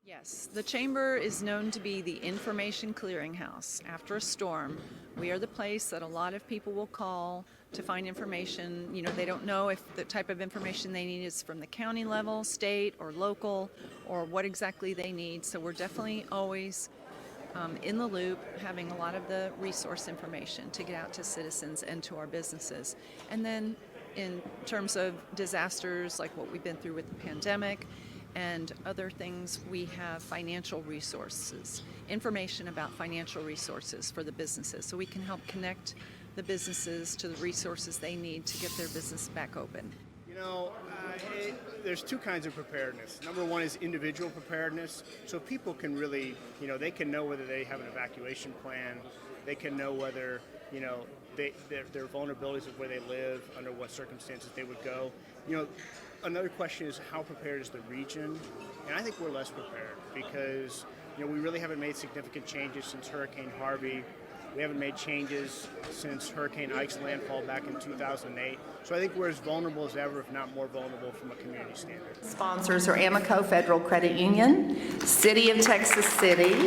Yes, the Chamber is known to be the information clearinghouse. After a storm, we are the place that a lot of people will call to find information. You know, they don't know if the type of information they need is from the county level, state, or local, or what exactly they need. So we're definitely always in the loop, having a lot of the resource information to get out to citizens and to our businesses. And then in terms of disasters like what we've been through with the pandemic, and other things, we have financial resources, information about financial resources for the businesses, so we can help connect the businesses to the resources they need to get their business back open. You know, there's two kinds of preparedness. Number one is individual preparedness, so people can really, they can know whether they have an evacuation plan, they can know whether, their vulnerabilities of where they live, under what circumstances they would go. Another question is, how prepared is the region? And I think we're less prepared because, we really haven't made significant changes since Hurricane Harvey. We haven't made changes since Hurricane Ike's landfall back in 2008. So I think we're as vulnerable as ever, if not more vulnerable from a community standard. Sponsors are Amico Federal Credit Union, City of Texas City,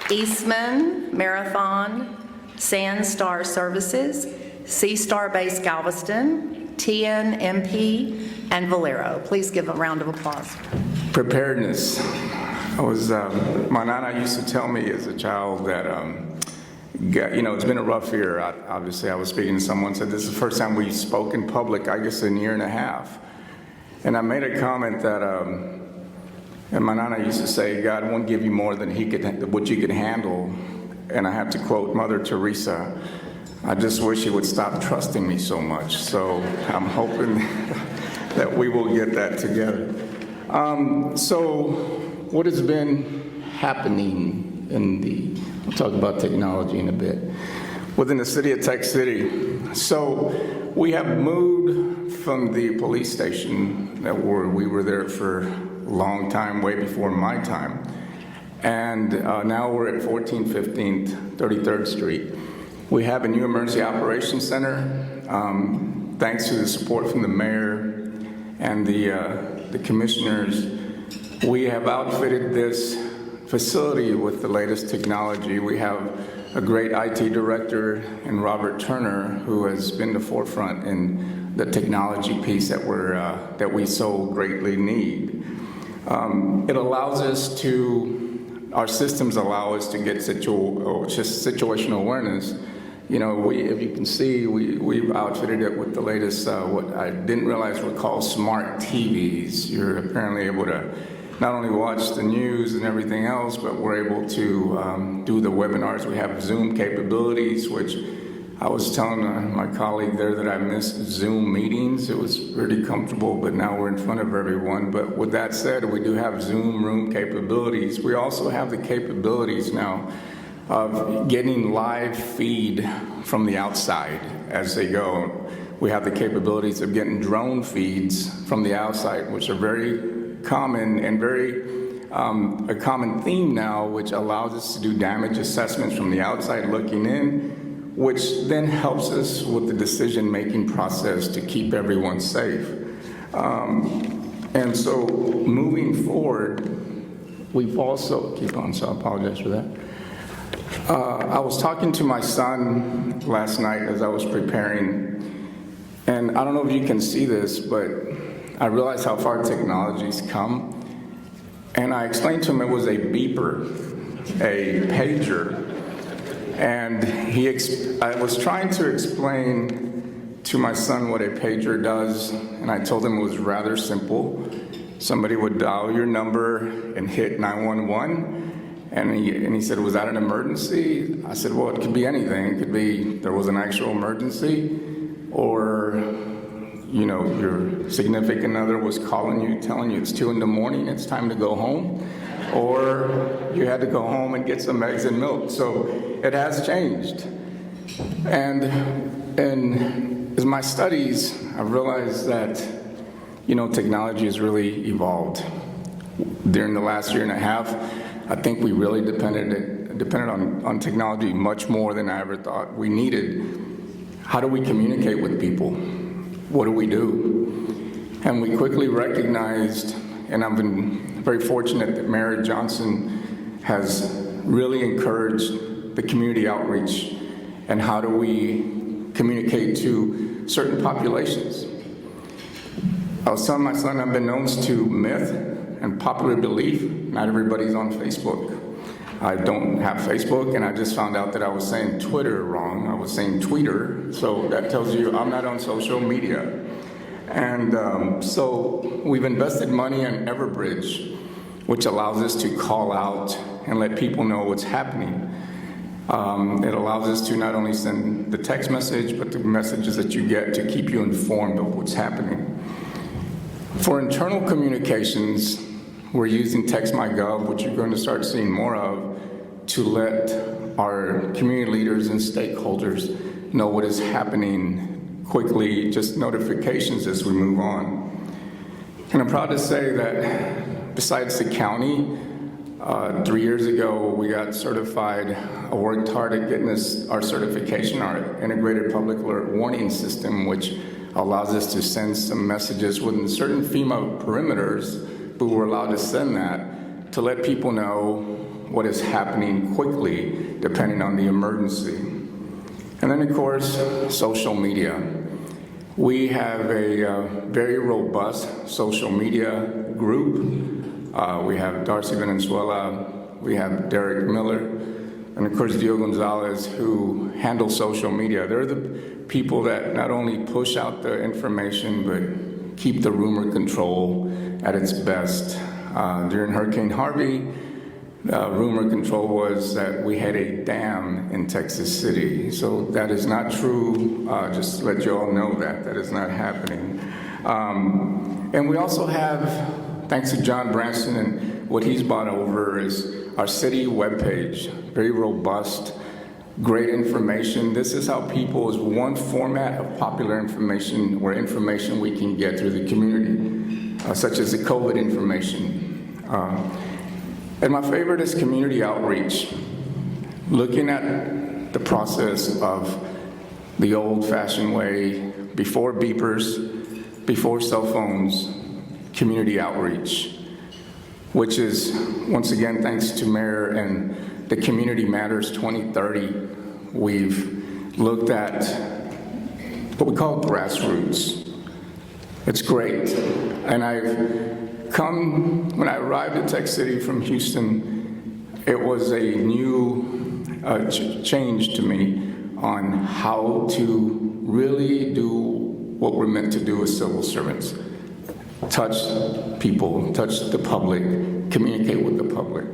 Eastman, Marathon, Sandstar Services, C-Star Base Galveston, TNMP, and Valero. Please give a round of applause. Preparedness. My nana used to tell me as a child that, it's been a rough year. Obviously, I was speaking to someone, said this is the first time we spoke in public, I guess, in a year and a half. And I made a comment that, and my nana used to say, God won't give you more than what you could handle. And I have to quote Mother Teresa, I just wish he would stop trusting me so much. So I'm hoping that we will get that together. So what has been happening we'll talk about technology in a bit, within the city of Tech City. So we have moved from the police station we were there for a long time, way before my time. And now we're at 1415th, 33rd Street. We have a new emergency operations center, thanks to the support from the mayor and the commissioners. We have outfitted this facility with the latest technology. We have a great IT director in Robert Turner, who has been the forefront in the technology piece that we so greatly need. It allows us our systems allow us to get situational awareness. If you can see, we've outfitted it with the latest, what I didn't realize were called smart TVs. You're apparently able to not only watch the news and everything else, but we're able to do the webinars. We have Zoom capabilities, which I was telling my colleague there that I missed Zoom meetings. It was pretty comfortable, but now we're in front of everyone. But with that said, we do have Zoom room capabilities. We also have the capabilities now of getting live feed from the outside as they go. We have the capabilities of getting drone feeds from the outside, which are very common and a common theme now, which allows us to do damage assessments from the outside looking in, which then helps us with the decision-making process to keep everyone safe. And so moving forward, we've also, so I apologize for that. I was talking to my son last night as I was preparing, and I don't know if you can see this, but I realized how far technology's come. And I explained to him it was a beeper, a pager. And I was trying to explain to my son what a pager does, and I told him it was rather simple. Somebody would dial your number and hit 911. And he said, was that an emergency? I said, well, it could be anything. It could be there was an actual emergency, or your significant other was calling you, telling you it's 2 a.m, it's time to go home, or you had to go home and get some eggs and milk. So it has changed. And as my studies, I've realized that, technology has really evolved. During the last year and a half, I think we really depended on technology much more than I ever thought we needed. How do we communicate with people? What do we do? And we quickly recognized, and I've been very fortunate that Mayor Johnson has really encouraged the community outreach and how do we communicate to certain populations. I was telling my son, unbeknownst to myth and popular belief, not everybody's on Facebook. I don't have Facebook, and I just found out that I was saying Twitter wrong. I was saying tweeter, so that tells you I'm not on social media. And so we've invested money in Everbridge, which allows us to call out and let people know what's happening. It allows us to not only send the text message, but the messages that you get to keep you informed of what's happening. For internal communications, we're using TextMyGov, which you're going to start seeing more of, to let our community leaders and stakeholders know what is happening quickly, just notifications as we move on. And I'm proud to say that besides the county, 3 years ago, we got certified. I worked hard at getting our certification, our integrated public alert warning system, which allows us to send some messages within certain FEMA perimeters, but we're allowed to send that to let people know what is happening quickly, depending on the emergency. And then, of course, social media. We have a very robust social media group. We have Darcy Valenzuela, we have Derek Miller, and of course Dio Gonzalez, who handle social media. They're the people that not only push out the information, but keep the rumor control at its best. During Hurricane Harvey, rumor control was that we had a dam in Texas City. So that is not true. Just to let you all know that is not happening. And we also have, thanks to John Branson and what he's brought over, is our city webpage, very robust, great information. This is how people, is one format of popular information or information we can get through the community, such as the COVID information. And my favorite is community outreach, looking at the process of the old-fashioned way, before beepers, before cell phones, community outreach, which is, once again, thanks to Mayor and the Community Matters 2030, we've looked at what we call grassroots. It's great. And when I arrived at Tech City from Houston, it was a new change to me on how to really do what we're meant to do as civil servants. Touch people, touch the public, communicate with the public.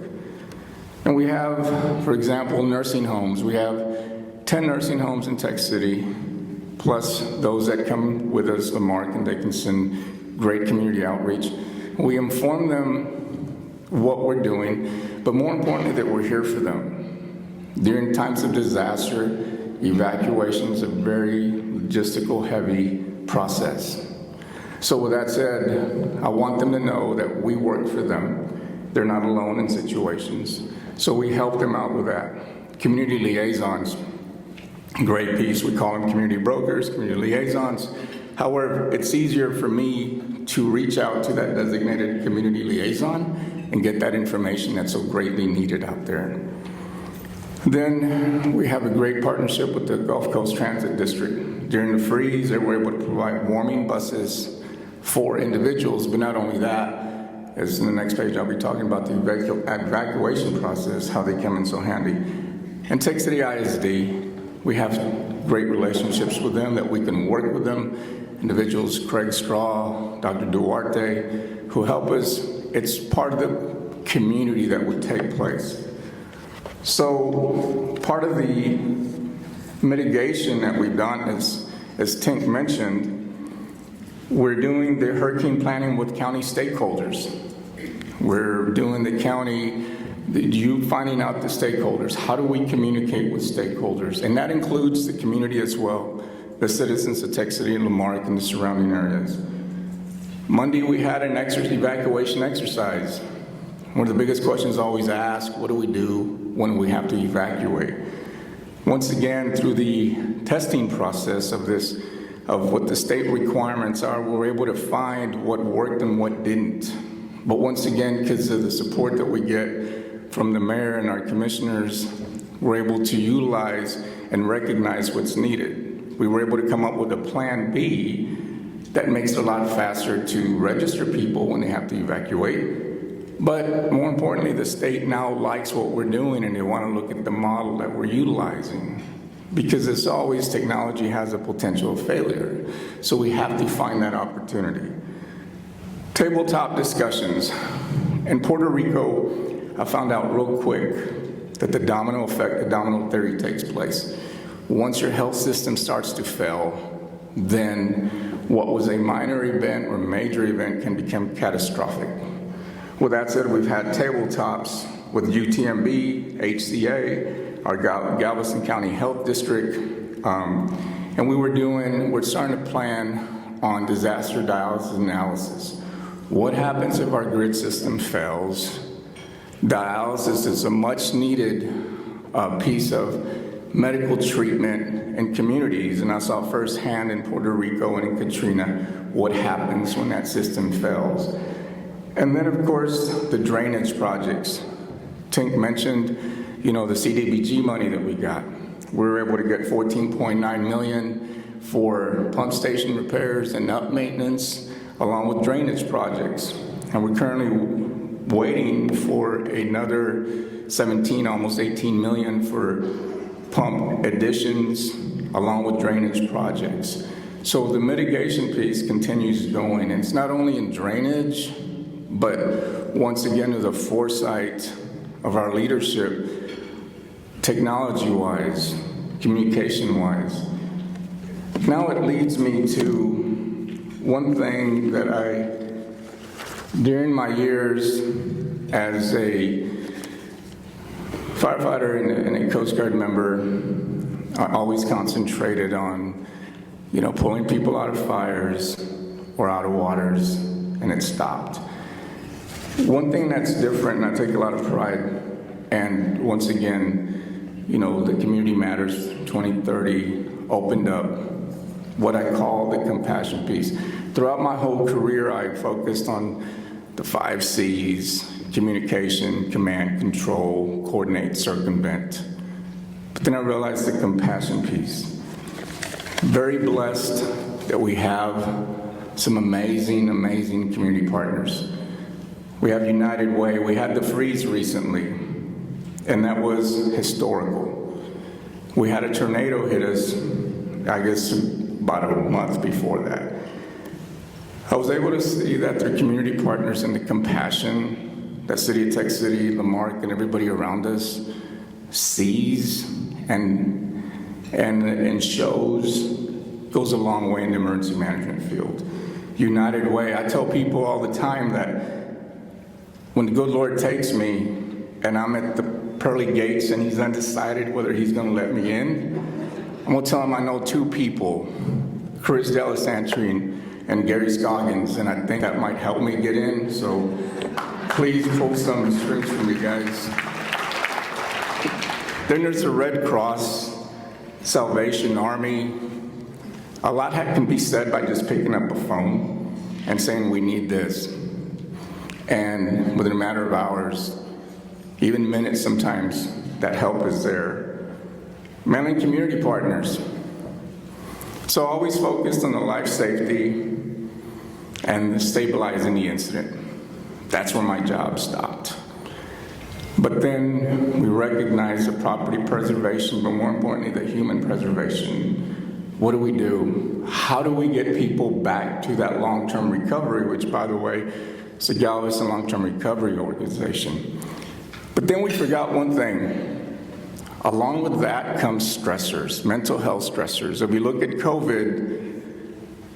And we have, for example, nursing homes. We have 10 nursing homes in Tech City, plus those that come with us, the Marque, and they can send great community outreach. We inform them what we're doing, but more importantly, that we're here for them. During times of disaster, evacuation is a very logistical heavy process. So with that said, I want them to know that we work for them. They're not alone in situations. So we help them out with that. Community liaisons, great piece. We call them community brokers, community liaisons. However, it's easier for me to reach out to that designated community liaison and get that information that's so greatly needed out there. Then we have a great partnership with the Gulf Coast Transit District. During the freeze, they were able to provide warming buses for individuals, but not only that, as in the next page I'll be talking about the evacuation process, how they come in so handy. And Tech City ISD, we have great relationships with them that we can work with them. Individuals, Craig Straw, Dr. Duarte, who help us. It's part of the community that would take place. So part of the mitigation that we've done is, as Tink mentioned, we're doing the hurricane planning with county stakeholders. We're doing the county, finding out the stakeholders. How do we communicate with stakeholders? And that includes the community as well, the citizens of Tech City and Lamarck and the surrounding areas. Monday, we had an evacuation exercise. One of the biggest questions always asked, what do we do when we have to evacuate? Once again, through the testing process of this, of what the state requirements are, we're able to find what worked and what didn't. But once again, because of the support that we get from the mayor and our commissioners, we're able to utilize and recognize what's needed. We were able to come up with a plan B that makes it a lot faster to register people when they have to evacuate. But more importantly, the state now likes what we're doing and they want to look at the model that we're utilizing. Because as always, technology has a potential of failure. So we have to find that opportunity. Tabletop discussions. In Puerto Rico, I found out real quick that the domino effect, the domino theory takes place. Once your health system starts to fail, then what was a minor event or major event can become catastrophic. With that said, we've had tabletops with UTMB, HCA, our Galveston County Health District, and we're starting to plan on disaster dialysis analysis. What happens if our grid system fails? Dialysis is a much needed piece of medical treatment in communities, and I saw firsthand in Puerto Rico and in Katrina what happens when that system fails. And then, of course, the drainage projects. Tink mentioned, the CDBG money that we got. We were able to get $14.9 million for pump station repairs and up maintenance, along with drainage projects. And we're currently waiting for another 17, almost 18 million for pump additions, along with drainage projects. So the mitigation piece continues going. And it's not only in drainage, but once again, to the foresight of our leadership, technology-wise, communication-wise. Now it leads me to one thing that during my years as a firefighter and a Coast Guard member, I always concentrated on, pulling people out of fires or out of waters, and it stopped. One thing that's different, and I take a lot of pride, and once again, the Community Matters 2030 opened up what I call the compassion piece. Throughout my whole career, I focused on the 5 C's: communication, command, control, coordinate, circumvent. But then I realized the compassion piece. Very blessed that we have some amazing, amazing community partners. We have United Way. We had the freeze recently, and that was historical. We had a tornado hit us, I guess, about a month before that. I was able to see that their community partners and the compassion that City of Tech City, Marque, and everybody around us sees and shows goes a long way in the emergency management field. United Way, I tell people all the time that when the good Lord takes me and I'm at the pearly gates and he's undecided whether he's going to let me in, I'm going to tell him I know 2 people, Chris Delisantri and Gary Scoggins, and I think that might help me get in, so please pull some strings for me, guys. Then there's the Red Cross, Salvation Army. A lot can be said by just picking up a phone and saying we need this. And within a matter of hours, even minutes sometimes, that help is there. Mainly community partners. So always focused on the life safety and stabilizing the incident. That's where my job stopped. But then we recognize the property preservation, but more importantly, the human preservation. What do? How do we get people back to that long-term recovery, which, by the way, is the Galveston Long-Term Recovery Organization. But then we forgot one thing. Along with that comes stressors, mental health stressors. If we look at COVID,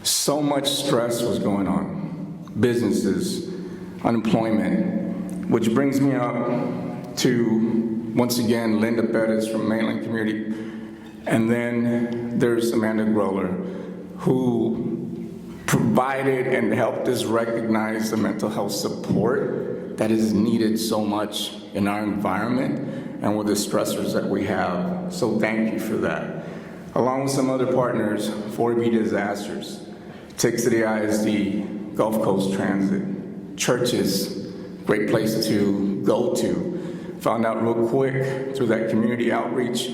so much stress was going on. Businesses, unemployment, which brings me up to, once again, Linda Bettis from Mainland Community. And then there's Amanda Groller, who provided and helped us recognize the mental health support that is needed so much in our environment and with the stressors that we have. So thank you for that. Along with some other partners, 4B Disasters, Tech City ISD, Gulf Coast Transit, churches, great place to go to. Found out real quick through that community outreach,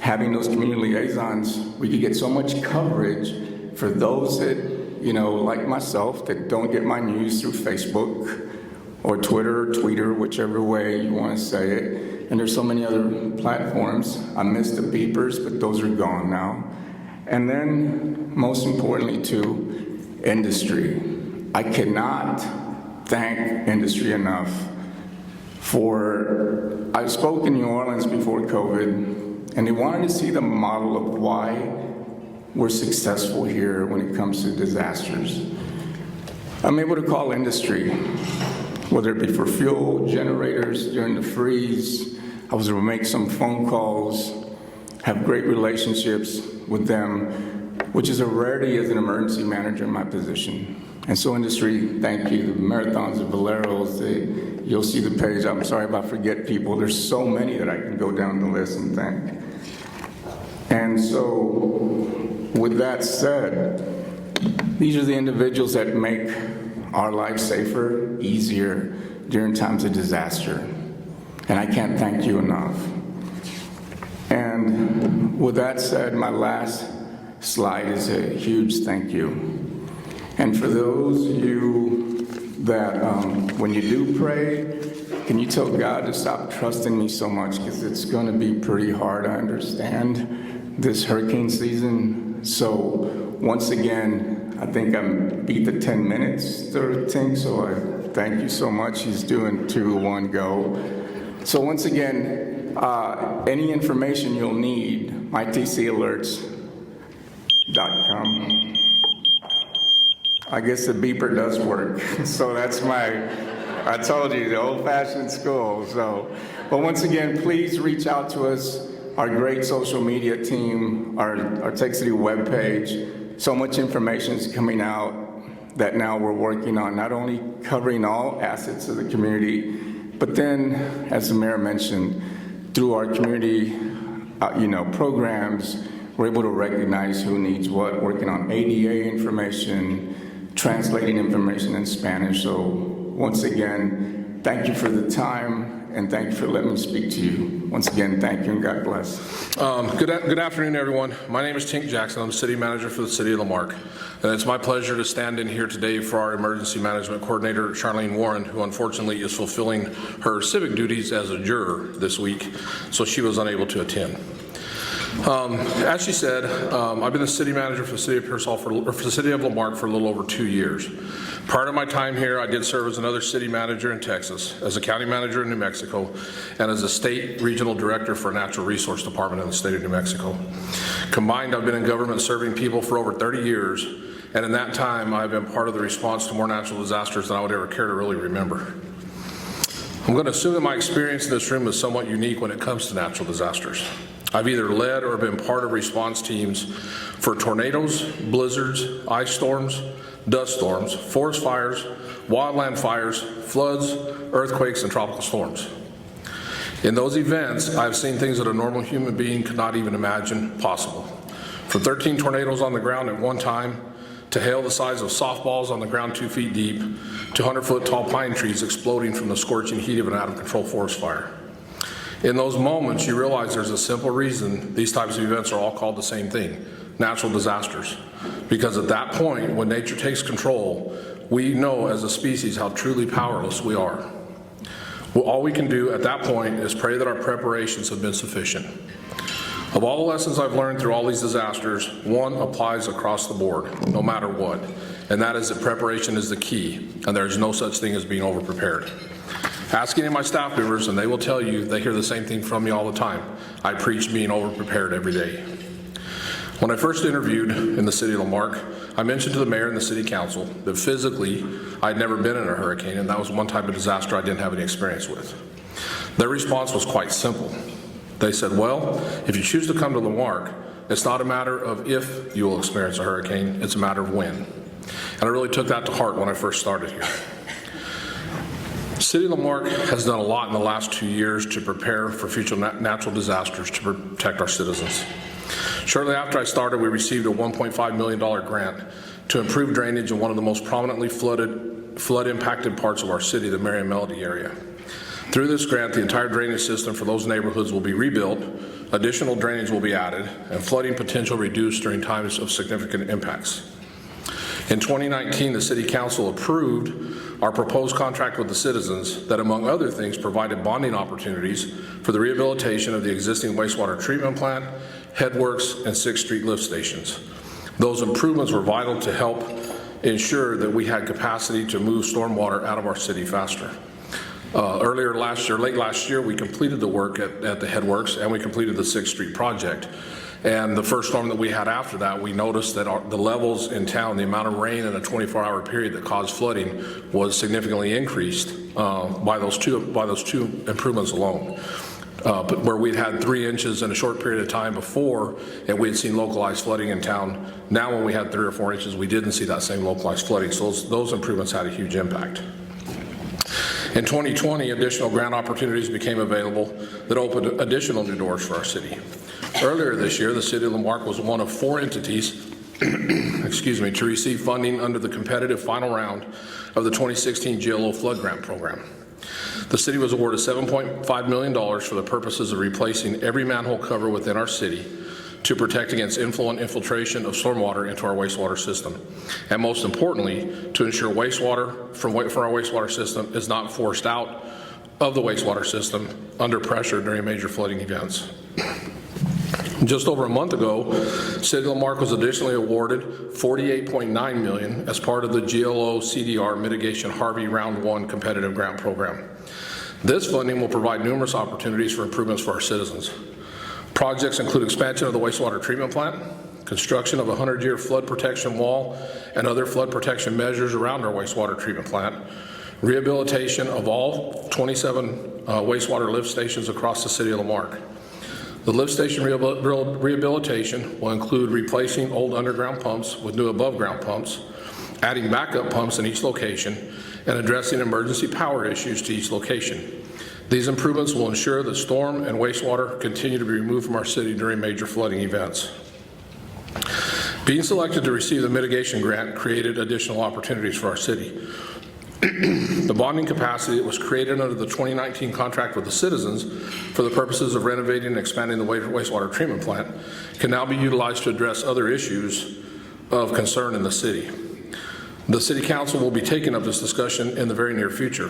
having those community liaisons, we could get so much coverage for those that, like myself, that don't get my news through Facebook or Twitter or Tweeter, whichever way you want to say it. And there's so many other platforms. I miss the beepers, but those are gone now. And then, most importantly, too, industry. I cannot thank industry enough for, I spoke in New Orleans before COVID, and they wanted to see the model of why we're successful here when it comes to disasters. I'm able to call industry, whether it be for fuel, generators during the freeze. I was able to make some phone calls, have great relationships with them, which is a rarity as an emergency manager in my position. And so industry, thank you. The marathons, the Valeros, you'll see the page. I'm sorry if I forget people. There's so many that I can go down the list and thank. And so with that said, these are the individuals that make our lives safer, easier during times of disaster. And I can't thank you enough. And with that said, my last slide is a huge thank you. And for those of you that, when you do pray, can you tell God to stop trusting me so much, because it's going to be pretty hard, I understand, this hurricane season. So once again, I think I beat the 10 minutes, Tink, so I thank you so much. He's doing 2, 1, go. So once again, any information you'll need, mytcalerts.com. I guess the beeper does work. So that's I told you, the old-fashioned school. So, but once again, please reach out to us, our great social media team, our Tech City webpage. So much information is coming out that now we're working on, not only covering all assets of the community, but then, as the mayor mentioned, through our community, programs, we're able to recognize who needs what, working on ADA information, translating information in Spanish. So once again, thank you for the time, and thank you for letting me speak to you. Once again, thank you, and God bless. Good afternoon, everyone. My name is Tink Jackson. I'm the city manager for the city of Marque. And it's my pleasure to stand in here today for our emergency management coordinator, Charlene Warren, who unfortunately is fulfilling her civic duties as a juror this week, so she was unable to attend. As she said, I've been the city manager for the city of Pearsall for the city of Marque for a little over 2 years. Part of my time here, I did serve as another city manager in Texas, as a county manager in New Mexico, and as a state regional director for a natural resource department in the state of New Mexico. Combined, I've been in government serving people for over 30 years, and in that time, I've been part of the response to more natural disasters than I would ever care to really remember. I'm going to assume that my experience in this room is somewhat unique when it comes to natural disasters. I've either led or been part of response teams for tornadoes, blizzards, ice storms, dust storms, forest fires, wildland fires, floods, earthquakes, and tropical storms. In those events, I've seen things that a normal human being could not even imagine possible. From 13 tornadoes on the ground at one time, to hail the size of softballs on the ground 2 feet deep, to 100-foot tall pine trees exploding from the scorching heat of an out-of-control forest fire. In those moments, you realize there's a simple reason these types of events are all called the same thing, natural disasters. Because at that point, when nature takes control, we know as a species how truly powerless we are. Well, all we can do at that point is pray that our preparations have been sufficient. Of all the lessons I've learned through all these disasters, one applies across the board, no matter what, and that is that preparation is the key, and there is no such thing as being over-prepared. Ask any of my staff members, and they will tell you they hear the same thing from me all the time. I preach being over-prepared every day. When I first interviewed in the city of Marque, I mentioned to the mayor and the city council that physically I'd never been in a hurricane, and that was one type of disaster I didn't have any experience with. Their response was quite simple. They said, well, if you choose to come to Marque, it's not a matter of if you will experience a hurricane, it's a matter of when. And I really took that to heart when I first started here. City of Marque has done a lot in the last 2 years to prepare for future natural disasters to protect our citizens. Shortly after I started, we received a $1.5 million grant to improve drainage in one of the most prominently flooded flood impacted parts of our city, the Marion Melody area. Through this grant, the entire drainage system for those neighborhoods will be rebuilt, additional drainage will be added, and flooding potential reduced during times of significant impacts. In 2019, the City Council approved our proposed contract with the citizens that, among other things, provided bonding opportunities for the rehabilitation of the existing wastewater treatment plant, headworks, and 6th Street lift stations. Those improvements were vital to help ensure that we had capacity to move stormwater out of our city faster. Late last year, we completed the work at the headworks, and we completed the 6th Street project. And the first storm that we had after that, we noticed that the levels in town, the amount of rain in a 24-hour period that caused flooding, was significantly increased by those two improvements alone. But where we'd had 3 inches in a short period of time before, and we had seen localized flooding in town, now when we had 3 or 4 inches, we didn't see that same localized flooding. So those improvements had a huge impact. In 2020, additional grant opportunities became available that opened additional new doors for our city. Earlier this year, the City of La Marque was one of 4 entities to receive funding under the competitive final round of the 2016 GLO Flood Grant Program. The city was awarded $7.5 million for the purposes of replacing every manhole cover within our city to protect against inflow and infiltration of stormwater into our wastewater system. And most importantly, to ensure wastewater from our wastewater system is not forced out of the wastewater system under pressure during major flooding events. Just over a month ago, City of La Marque was additionally awarded $48.9 million as part of the GLO CDR Mitigation Harvey Round 1 competitive grant program. This funding will provide numerous opportunities for improvements for our citizens. Projects include expansion of the wastewater treatment plant, construction of a 100-year flood protection wall and other flood protection measures around our wastewater treatment plant, rehabilitation of all 27 wastewater lift stations across the City of La Marque. The lift station rehabilitation will include replacing old underground pumps with new above-ground pumps, adding backup pumps in each location, and addressing emergency power issues to each location. These improvements will ensure that storm and wastewater continue to be removed from our city during major flooding events. Being selected to receive the mitigation grant created additional opportunities for our city. The bonding capacity that was created under the 2019 contract with the citizens for the purposes of renovating and expanding the wastewater treatment plant can now be utilized to address other issues of concern in the city. The City Council will be taking up this discussion in the very near future.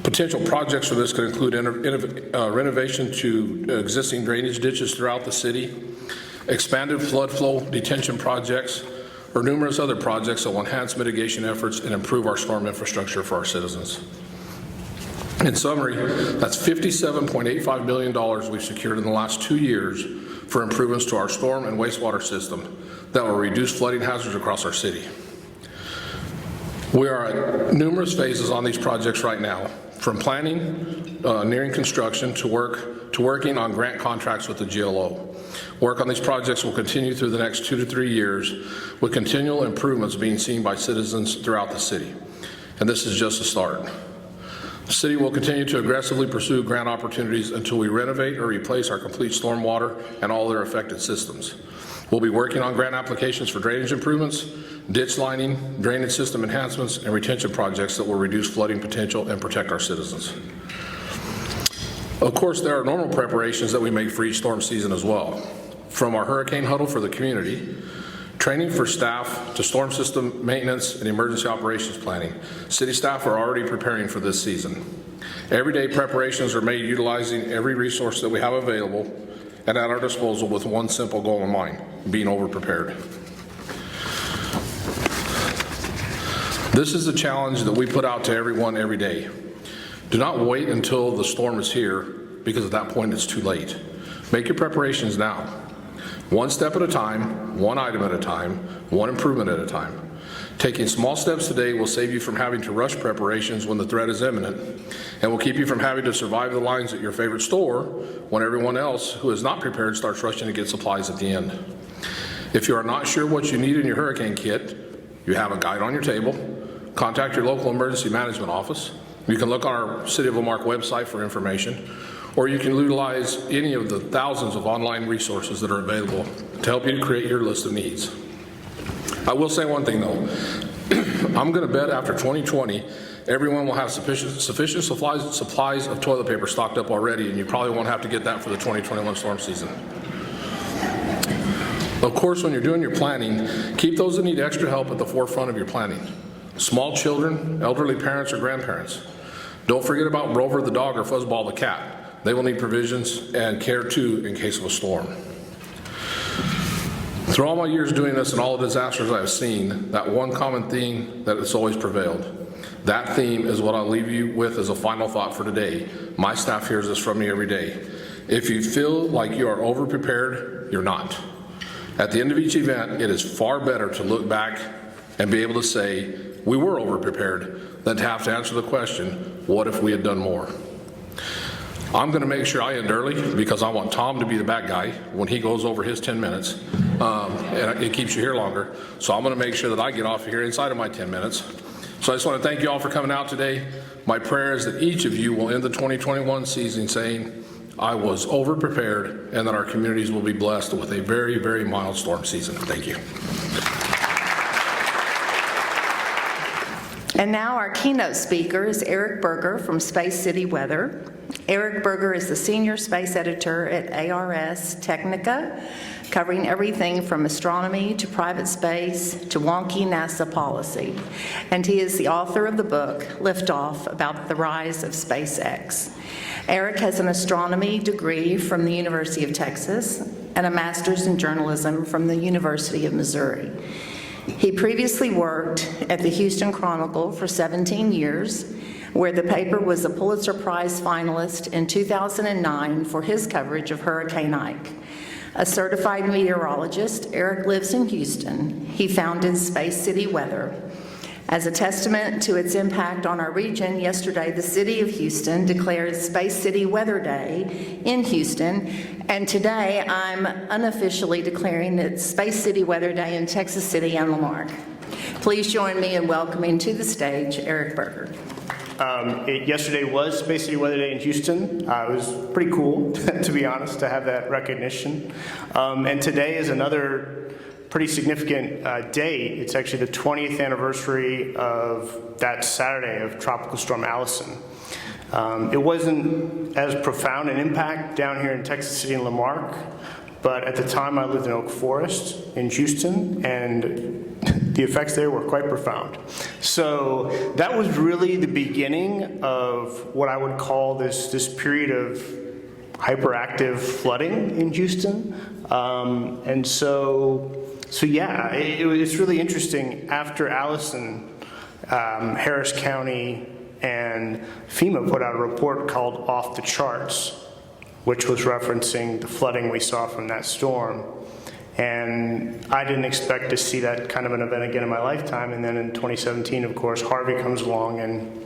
Potential projects for this could include renovation to existing drainage ditches throughout the city, expanded flood flow detention projects, or numerous other projects that will enhance mitigation efforts and improve our storm infrastructure for our citizens. In summary, that's $57.85 million we've secured in the last 2 years for improvements to our storm and wastewater system that will reduce flooding hazards across our city. We are at numerous phases on these projects right now, from planning, nearing construction, to working on grant contracts with the GLO. Work on these projects will continue through the next 2 to 3 years, with continual improvements being seen by citizens throughout the city. And this is just a start. The city will continue to aggressively pursue grant opportunities until we renovate or replace our complete stormwater and all their affected systems. We'll be working on grant applications for drainage improvements, ditch lining, drainage system enhancements, and retention projects that will reduce flooding potential and protect our citizens. Of course, there are normal preparations that we make for each storm season as well. From our hurricane huddle for the community, training for staff, to storm system maintenance and emergency operations planning, city staff are already preparing for this season. Everyday preparations are made utilizing every resource that we have available and at our disposal with one simple goal in mind: being over-prepared. This is a challenge that we put out to everyone every day. Do not wait until the storm is here, because at that point it's too late. Make your preparations now. One step at a time, one item at a time, one improvement at a time. Taking small steps today will save you from having to rush preparations when the threat is imminent, and will keep you from having to survive the lines at your favorite store when everyone else who is not prepared starts rushing to get supplies at the end. If you are not sure what you need in your hurricane kit, you have a guide on your table. Contact your local emergency management office. You can look on our City of La Marque website for information, or you can utilize any of the thousands of online resources that are available to help you to create your list of needs. I will say one thing though, I'm going to bet after 2020, everyone will have sufficient supplies of toilet paper stocked up already, and you probably won't have to get that for the 2021 storm season. Of course, when you're doing your planning, keep those that need extra help at the forefront of your planning. Small children, elderly parents, or grandparents. Don't forget about Rover the dog or Fuzzball the cat. They will need provisions and care too in case of a storm. Through all my years doing this and all the disasters I've seen, that one common theme that has always prevailed. That theme is what I'll leave you with as a final thought for today. My staff hears this from me every day. If you feel like you are over-prepared, you're not. At the end of each event, it is far better to look back and be able to say, we were over-prepared, than to have to answer the question, what if we had done more? I'm going to make sure I end early because I want Tom to be the bad guy when he goes over his 10 minutes. And it keeps you here longer. So I'm going to make sure that I get off of here inside of my 10 minutes. So I just want to thank you all for coming out today. My prayer is that each of you will end the 2021 season saying, I was over-prepared, and that our communities will be blessed with a very, very mild storm season. Thank you. And now our keynote speaker is Eric Berger from Space City Weather. Eric Berger is the senior space editor at ARS Technica, covering everything from astronomy to private space to wonky NASA policy. And he is the author of the book, Liftoff, about the rise of SpaceX. Eric has an astronomy degree from the University of Texas and a master's in journalism from the University of Missouri. He previously worked at the Houston Chronicle for 17 years, where the paper was a Pulitzer Prize finalist in 2009 for his coverage of Hurricane Ike. A certified meteorologist, Eric lives in Houston. He founded Space City Weather. As a testament to its impact on our region, yesterday the City of Houston declared Space City Weather Day in Houston, and today I'm unofficially declaring it Space City Weather Day in Texas City and La Marque. Please join me in welcoming to the stage Eric Berger. Yesterday was Space City Weather Day in Houston. It was pretty cool, to be honest, to have that recognition. And today is another pretty significant date. It's actually the 20th anniversary of that Saturday of Tropical Storm Allison. It wasn't as profound an impact down here in Texas City and La Marque, but at the time I lived in Oak Forest in Houston, and the effects there were quite profound. So that was really the beginning of what I would call this period of hyperactive flooding in Houston. And so yeah, it's really interesting. After Allison, Harris County and FEMA put out a report called Off the Charts, which was referencing the flooding we saw from that storm. And I didn't expect to see that kind of an event again in my lifetime. And then in 2017, of course, Harvey comes along and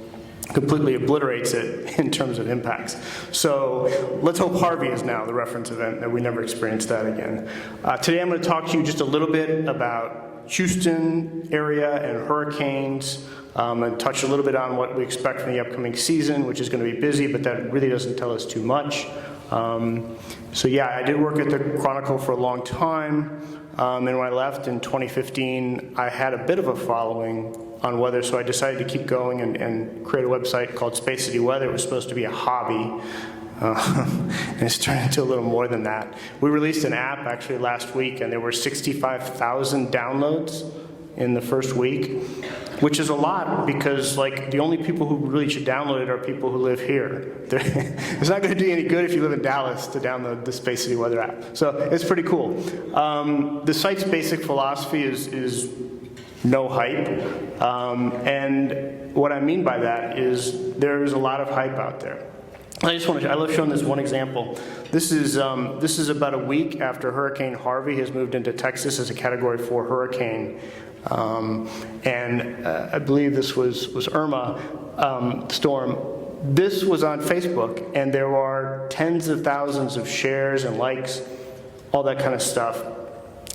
completely obliterates it in terms of impacts. So let's hope Harvey is now the reference event, that we never experience that again. Today I'm going to talk to you just a little bit about Houston area and hurricanes, and touch a little bit on what we expect from the upcoming season, which is going to be busy, but that really doesn't tell us too much. So yeah, I did work at the Chronicle for a long time, and when I left in 2015, I had a bit of a following on weather, so I decided to keep going and create a website called Space City Weather. It was supposed to be a hobby, and it's turned into a little more than that. We released an app actually last week, and there were 65,000 downloads in the first week, which is a lot because like the only people who really should download it are people who live here. It's not going to do you any good if you live in Dallas to download the Space City Weather app. So it's pretty cool. The site's basic philosophy is no hype, and what I mean by that is there is a lot of hype out there. I love showing this one example. This is about a week after Hurricane Harvey has moved into Texas as a Category 4 hurricane, and I believe this was Irma storm. This was on Facebook, and there are tens of thousands of shares and likes, all that kind of stuff.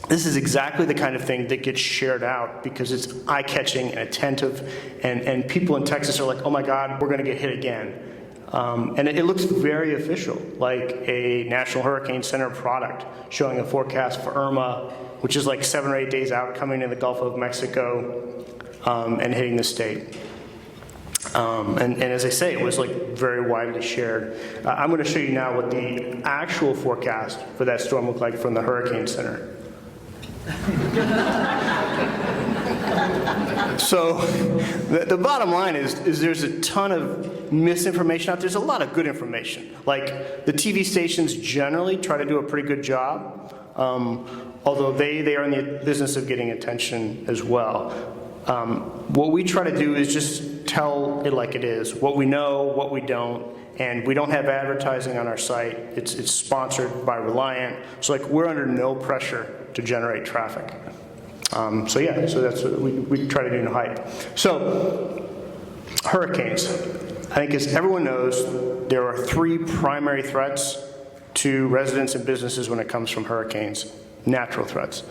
This is exactly the kind of thing that gets shared out because it's eye-catching and attentive, and people in Texas are like, oh my God, we're going to get hit again. And it looks very official, like a National Hurricane Center product showing a forecast for Irma, which is like 7 or 8 days out, coming in the Gulf of Mexico. and hitting the state. And as I say, it was like very widely shared. I'm going to show you now what the actual forecast for that storm looked like from the Hurricane Center. So the bottom line is there's a ton of misinformation out there. There's a lot of good information. Like the TV stations generally try to do a pretty good job, although they are in the business of getting attention as well. What we try to do is just tell it like it is, what we know, what we don't, and we don't have advertising on our site. It's sponsored by Reliant, so like we're under no pressure to generate traffic. So that's what we try to do in hype. So hurricanes. I think as everyone knows, there are 3 primary threats to residents and businesses when it comes from hurricanes, natural threats.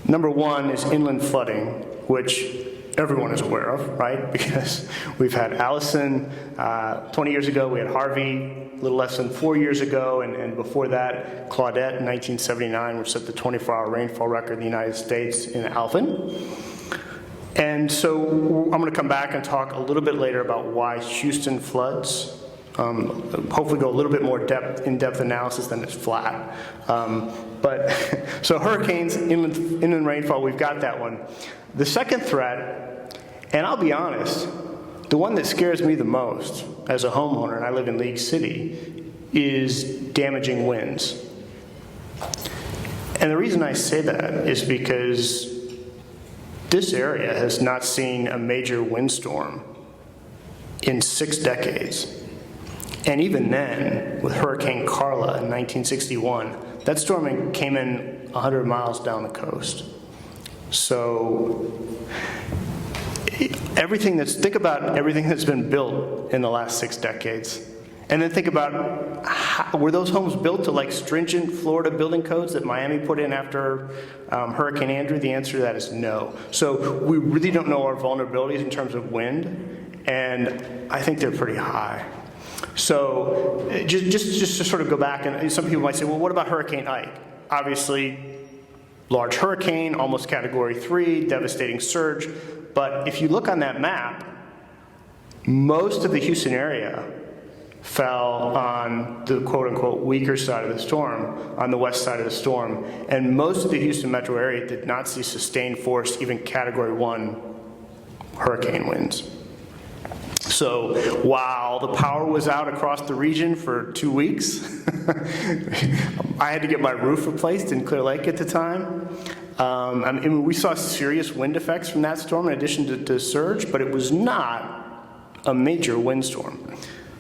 Number 1 is inland flooding, which everyone is aware of, right? Because we've had Allison 20 years ago, we had Harvey a little less than 4 years ago, and before that, Claudette in 1979, which set the 24-hour rainfall record in the United States in Alvin. And so I'm going to come back and talk a little bit later about why Houston floods. Hopefully go a little bit more in-depth analysis than it's flat. But so hurricanes, inland rainfall, we've got that one. The second threat, and I'll be honest, the one that scares me the most as a homeowner, and I live in League City, is damaging winds. And the reason I say that is because this area has not seen a major windstorm in 6 decades. And even then, with Hurricane Carla in 1961, that storm came in 100 miles down the coast. So think about everything that's been built in the last 6 decades. And then think about, were those homes built to like stringent Florida building codes that Miami put in after Hurricane Andrew? The answer to that is no. So we really don't know our vulnerabilities in terms of wind, and I think they're pretty high. So just to sort of go back, and some people might say, well, what about Hurricane Ike? Obviously, large hurricane, almost Category 3, devastating surge. But if you look on that map, most of the Houston area fell on the quote-unquote weaker side of the storm, on the west side of the storm. And most of the Houston metro area did not see sustained force, even Category 1 hurricane winds. So while the power was out across the region for 2 weeks, I had to get my roof replaced in Clear Lake at the time. We saw serious wind effects from that storm in addition to surge, but it was not a major windstorm.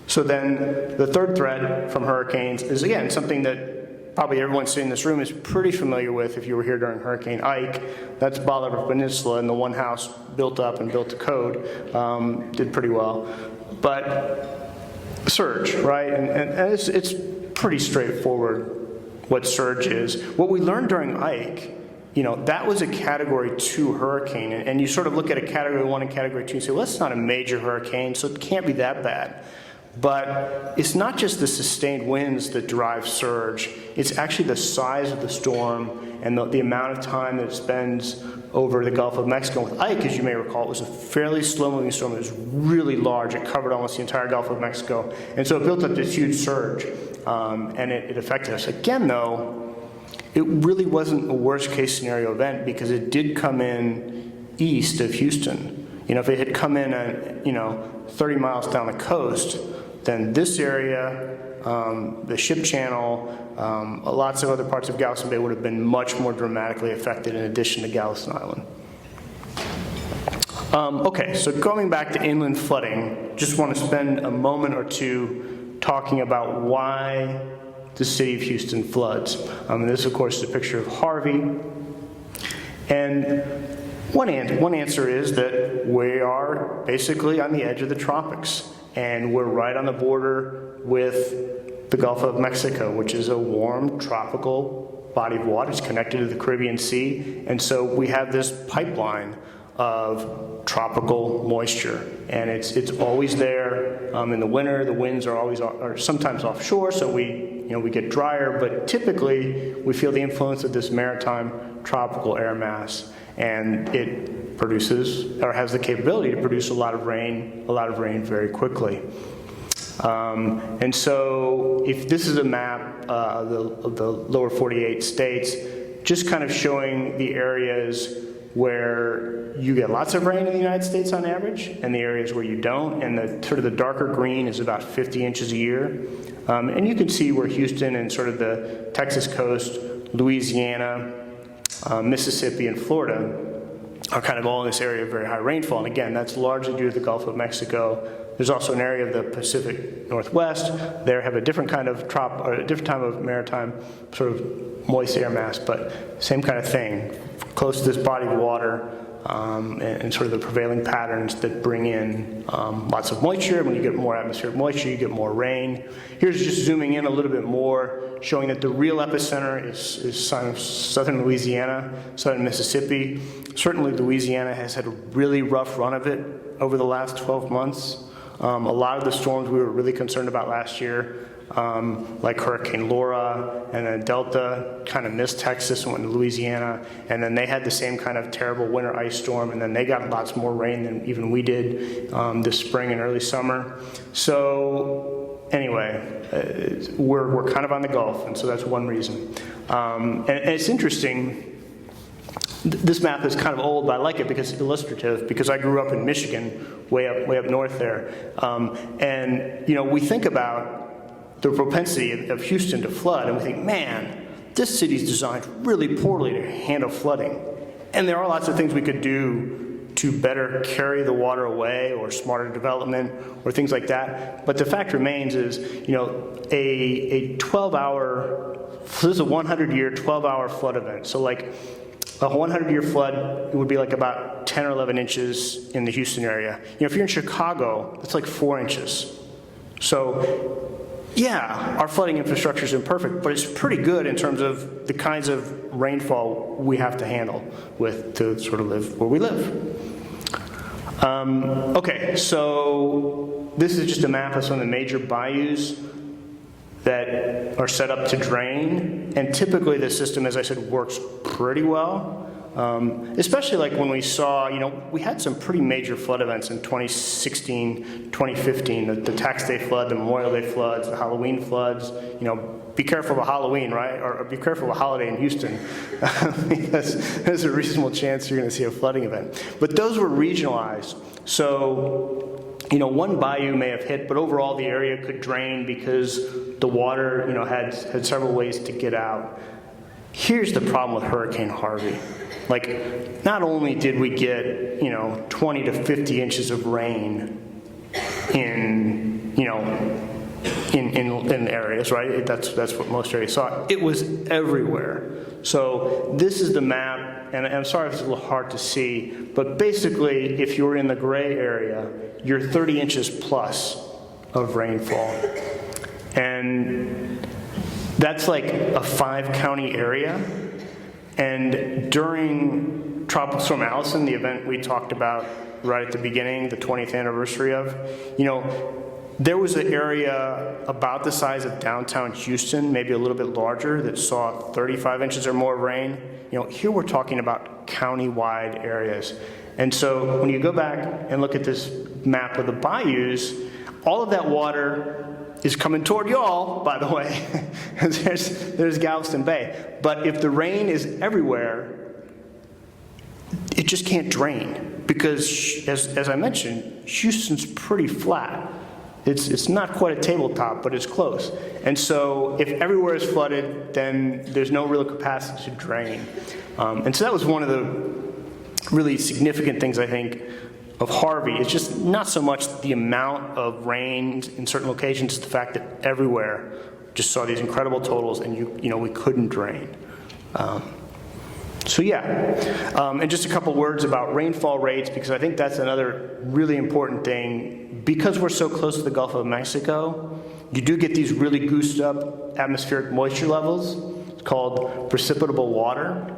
So then the third threat from hurricanes is, again, something that probably everyone sitting in this room is pretty familiar with if you were here during Hurricane Ike. That's Bolivar Peninsula, and the one house built up and built to code did pretty well. But surge, right? And it's pretty straightforward what surge is. What we learned during Ike, that was a Category 2 hurricane, and you sort of look at a Category 1 and Category 2 and say, well, that's not a major hurricane, so it can't be that bad. But it's not just the sustained winds that drive surge, it's actually the size of the storm and the amount of time that it spends over the Gulf of Mexico. With Ike, as you may recall, it was a fairly slow-moving storm. It was really large. It covered almost the entire Gulf of Mexico. And so it built up this huge surge, and it affected us. Again, though, it really wasn't a worst-case scenario event because it did come in east of Houston. If it had come in, 30 miles down the coast, then this area, the ship channel, lots of other parts of Galveston Bay would have been much more dramatically affected in addition to Galveston Island. Okay, so going back to inland flooding, just want to spend a moment or two talking about why the city of Houston floods. This, of course, is a picture of Harvey. And one answer is that we are basically on the edge of the tropics. And we're right on the border with the Gulf of Mexico, which is a warm tropical body of water. It's connected to the Caribbean Sea. And so we have this pipeline of tropical moisture. And it's always there. In the winter, the winds are sometimes offshore, so we get drier. But typically, we feel the influence of this maritime tropical air mass. And it produces or has the capability to produce a lot of rain very quickly. And so if this is a map of the lower 48 states, just kind of showing the areas where you get lots of rain in the United States on average and the areas where you don't, and the sort of the darker green is about 50 inches a year. And you can see where Houston and sort of the Texas coast, Louisiana, Mississippi, and Florida are kind of all in this area of very high rainfall. And again, that's largely due to the Gulf of Mexico. There's also an area of the Pacific Northwest. They have a different kind of a different type of maritime sort of moist air mass, but same kind of thing, close to this body of water, and sort of the prevailing patterns that bring in lots of moisture. When you get more atmospheric moisture, you get more rain. Here's just zooming in a little bit more, showing that the real epicenter is southern Louisiana, southern Mississippi. Certainly Louisiana has had a really rough run of it over the last 12 months. A lot of the storms we were really concerned about last year, like Hurricane Laura and then Delta, kind of missed Texas and went to Louisiana, and then they had the same kind of terrible winter ice storm, and then they got lots more rain than even we did this spring and early summer. So anyway, we're kind of on the Gulf, and so that's one reason. And it's interesting. This map is kind of old, but I like it because it's illustrative, because I grew up in Michigan, way up north there. And, you know, we think about the propensity of Houston to flood, and we think, man, this city's designed really poorly to handle flooding. And there are lots of things we could do to better carry the water away, or smarter development, or things like that. But the fact remains is, you know, a 12-hour, this is a 100-year, 12-hour flood event. So like, a 100-year flood would be like about 10 or 11 inches in the Houston area. You know, if you're in Chicago, it's like 4 inches. So, yeah, our flooding infrastructure is imperfect, but it's pretty good in terms of the kinds of rainfall we have to handle with to sort of live where we live. Okay, so this is just a map of some of the major bayous that are set up to drain, and typically the system, as I said, works pretty well. Especially like when we saw, you know, we had some pretty major flood events in 2016, 2015, the Tax Day flood, the Memorial Day floods, the Halloween floods. You know, be careful of Halloween, right? Or be careful of a holiday in Houston, because there's a reasonable chance you're going to see a flooding event. But those were regionalized. So, you know, one bayou may have hit, but overall the area could drain because the water, you know, had several ways to get out. Here's the problem with Hurricane Harvey. Like, not only did we get, you know, 20 to 50 inches of rain in, you know, in areas, right? That's what most areas saw. It was everywhere. So this is the map, and I'm sorry if it's a little hard to see, but basically, if you're in the gray area, you're 30 inches plus of rainfall. And that's like a 5-county area. And during Tropical Storm Allison, the event we talked about right at the beginning, the 20th anniversary of, you know, there was an area about the size of downtown Houston, maybe a little bit larger, that saw 35 inches or more of rain. You know, here we're talking about county-wide areas. And so when you go back and look at this map of the bayous, all of that water is coming toward y'all, by the way. there's Galveston Bay. But if the rain is everywhere, it just can't drain, because, as I mentioned, Houston's pretty flat. It's not quite a tabletop, but it's close. And so if everywhere is flooded, then there's no real capacity to drain. And so that was one of the really significant things, I think, of Harvey. It's just not so much the amount of rain in certain locations, it's the fact that everywhere just saw these incredible totals, and you know, we couldn't drain. So yeah, and just a couple words about rainfall rates, because I think that's another really important thing. Because we're so close to the Gulf of Mexico, you do get these really goosed up atmospheric moisture levels. It's called precipitable water.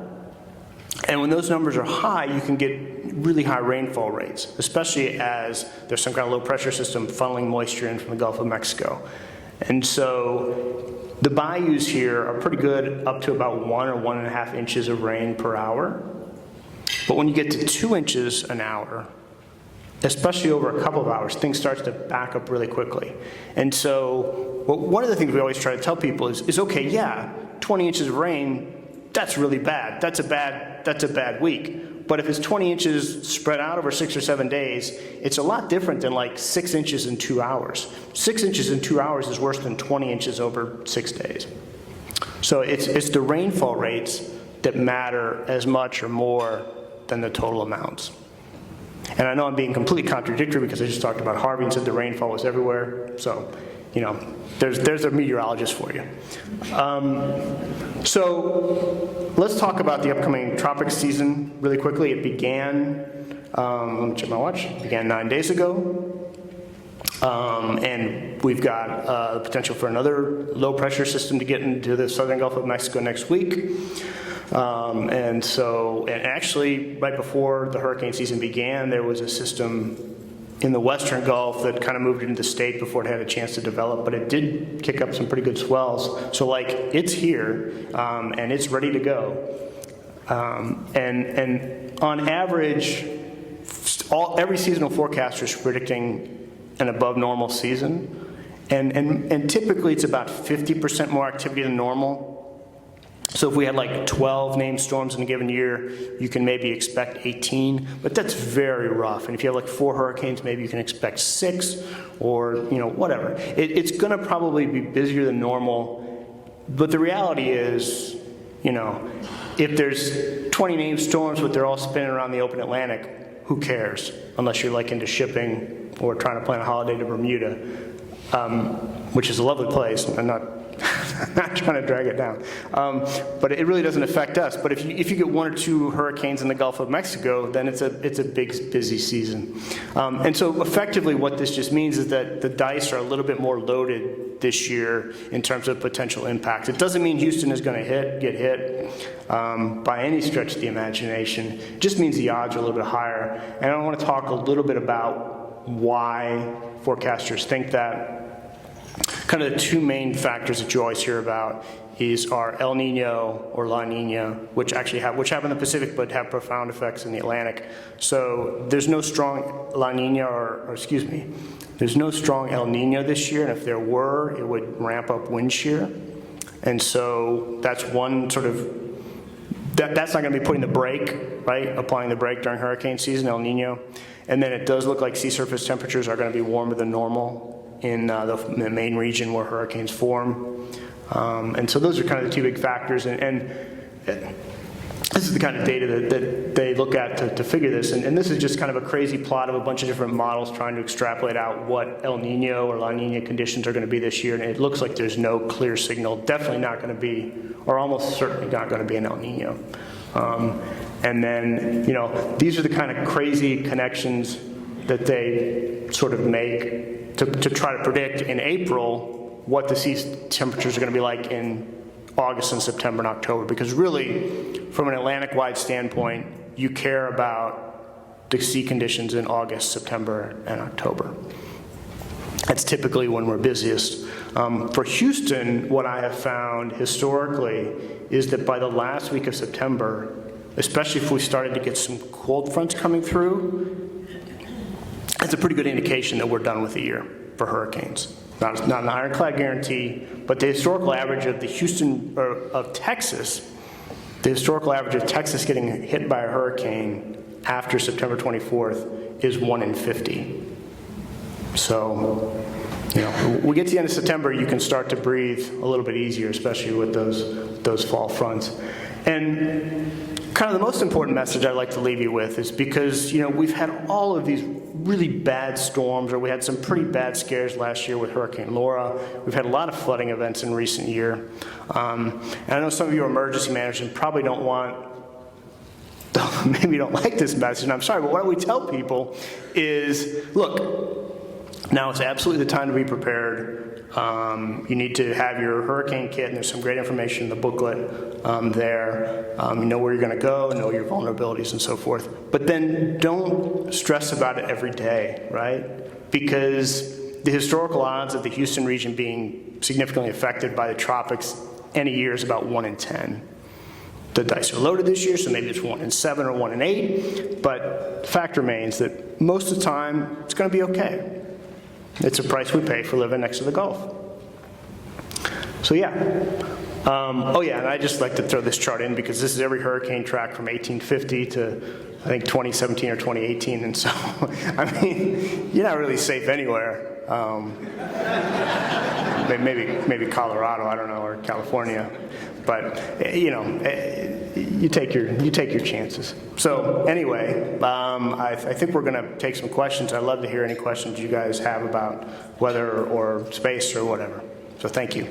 And when those numbers are high, you can get really high rainfall rates, especially as there's some kind of low pressure system funneling moisture in from the Gulf of Mexico. And so the bayous here are pretty good, up to about 1 or 1.5 inches of rain per hour. But when you get to 2 inches an hour, especially over a couple of hours, things start to back up really quickly. And so one of the things we always try to tell people is okay, yeah, 20 inches of rain, that's really bad. That's a bad week. But if it's 20 inches spread out over 6 or 7 days, it's a lot different than like 6 inches in 2 hours. 6 inches in 2 hours is worse than 20 inches over 6 days. So it's the rainfall rates that matter as much or more than the total amounts. And I know I'm being completely contradictory because I just talked about Harvey and said the rainfall was everywhere. So, there's a meteorologist for you. So let's talk about the upcoming tropics season really quickly. It began, let me check my watch, it began 9 days ago. And we've got the potential for another low pressure system to get into the southern Gulf of Mexico next week. And actually, right before the hurricane season began, there was a system in the western Gulf that kind of moved into the state before it had a chance to develop, but it did kick up some pretty good swells. So, it's here, and it's ready to go. And on average, every seasonal forecaster is predicting an above normal season. And typically, it's about 50% more activity than normal. So if we had like 12 named storms in a given year, you can maybe expect 18, but that's very rough. And if you have like 4 hurricanes, maybe you can expect 6 or, whatever. It's gonna probably be busier than normal, but the reality is, if there's 20 named storms, but they're all spinning around the open Atlantic, who cares? Unless you're like into shipping or trying to plan a holiday to Bermuda, which is a lovely place. I'm not trying to drag it down. But it really doesn't affect us. But if you get 1 or 2 hurricanes in the Gulf of Mexico, then it's a big, busy season. And so effectively what this just means is that the dice are a little bit more loaded this year in terms of potential impact. It doesn't mean Houston is going to get hit by any stretch of the imagination. It just means the odds are a little bit higher. And I want to talk a little bit about why forecasters think that. Kind of the 2 main factors that you always hear about are El Nino or La Nina, which have in the Pacific but have profound effects in the Atlantic. So there's no strong La Nina there's no strong El Nino this year, and if there were, it would ramp up wind shear. And so that's one sort of, that's not going to be putting the brake, right? Applying the brake during hurricane season, El Nino. And then it does look like sea surface temperatures are going to be warmer than normal in the main region where hurricanes form. And so those are kind of the 2 big factors. And this is the kind of data that they look at to figure this. And this is just kind of a crazy plot of a bunch of different models trying to extrapolate out what El Nino or La Nina conditions are going to be this year. And it looks like there's no clear signal. Definitely not going to be, or almost certainly not going to be an El Nino. And then, these are the kind of crazy connections that they sort of make to try to predict in April what the sea temperatures are going to be like in August and September and October. Because really, from an Atlantic-wide standpoint, you care about the sea conditions in August, September, and October. That's typically when we're busiest. For Houston, what I have found historically is that by the last week of September, especially if we started to get some cold fronts coming through, that's a pretty good indication that we're done with the year for hurricanes. Not an ironclad guarantee, but the historical average of Texas getting hit by a hurricane after September 24th is 1 in 50. So, we get to the end of September, you can start to breathe a little bit easier, especially with those fall fronts. And kind of the most important message I'd like to leave you with is because, we've had all of these really bad storms, or we had some pretty bad scares last year with Hurricane Laura. We've had a lot of flooding events in recent year. And I know some of you are emergency managers and probably maybe don't like this message, and I'm sorry, but what we tell people is, look, now is absolutely the time to be prepared. You need to have your hurricane kit, and there's some great information in the booklet there. You know where you're going to go, know your vulnerabilities, and so forth. But then don't stress about it every day, right? Because the historical odds of the Houston region being significantly affected by the tropics any year is about 1 in 10. the dice are loaded this year, so maybe it's 1 in 7 or 1 in 8, but the fact remains that most of the time, it's going to be okay. It's a price we pay for living next to the Gulf. So yeah. Oh yeah, and I just like to throw this chart in because this is every hurricane track from 1850 to I think 2017 or 2018, and so, I mean, you're not really safe anywhere. Maybe Colorado, I don't know, or California, but you know, you take your chances. So anyway, I think we're going to take some questions. I'd love to hear any questions you guys have about weather or space or whatever. So thank you.